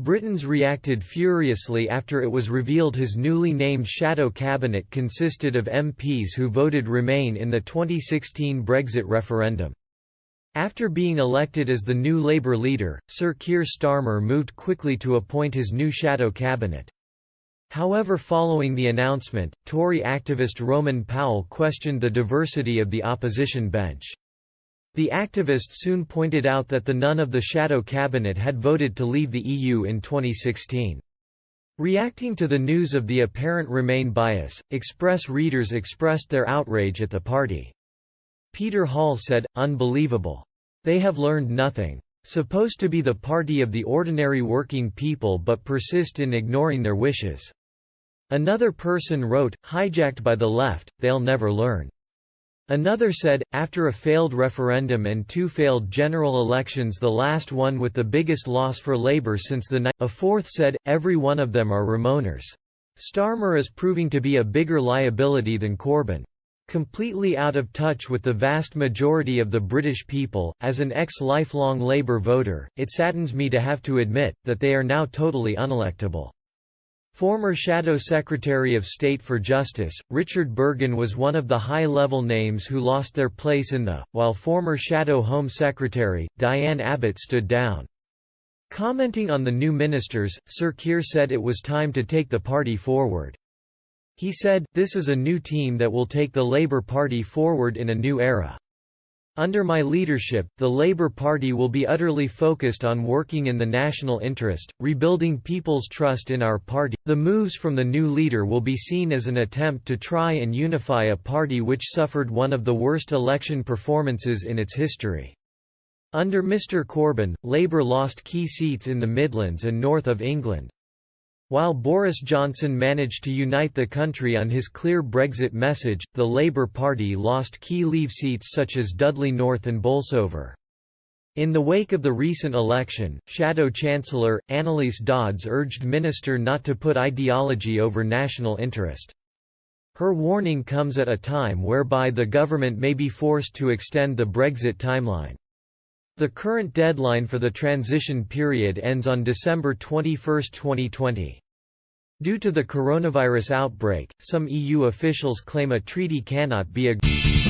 Britons reacted furiously after it was revealed his newly named shadow cabinet consisted of MPs who voted Remain in the 2016 Brexit referendum. After being elected as the new Labour leader, Sir Keir Starmer moved quickly to appoint his new shadow cabinet. However, following the announcement, Tory activist Roman Powell questioned the diversity of the opposition bench. The activist soon pointed out that none of the shadow cabinet had voted to leave the EU in 2016. Reacting to the news of the apparent Remain bias, Express readers expressed their outrage at the party. Peter Hall said, "Unbelievable. They have learned nothing. Supposed to be the party of the ordinary working people but persist in ignoring their wishes." Another person wrote, "Hijacked by the left, they'll never learn." Another said, after a failed referendum and 2 failed general elections, the last one with the biggest loss for Labour since the A fourth said, every one of them are Remoaners. Starmer is proving to be a bigger liability than Corbyn. Completely out of touch with the vast majority of the British people, as an ex-lifelong Labour voter, it saddens me to have to admit, that they are now totally unelectable. Former Shadow Secretary of State for Justice, Richard Burgon was one of the high-level names who lost their place while former Shadow Home Secretary, Diane Abbott stood down. Commenting on the new ministers, Sir Keir said it was time to take the party forward. He said, "This is a new team that will take the Labour Party forward in a new era. Under my leadership, the Labour Party will be utterly focused on working in the national interest, rebuilding people's trust in our party. The moves from the new leader will be seen as an attempt to try and unify a party which suffered one of the worst election performances in its history." Under Mr Corbyn, Labour lost key seats in the Midlands and north of England. While Boris Johnson managed to unite the country on his clear Brexit message, the Labour Party lost key Leave seats such as Dudley North and Bolsover. In the wake of the recent election, Shadow Chancellor, Annalise Dodds urged Minister not to put ideology over national interest. Her warning comes at a time whereby the government may be forced to extend the Brexit timeline. The current deadline for the transition period ends on December 21, 2020. Due to the coronavirus outbreak, some EU officials claim a treaty cannot be agreed.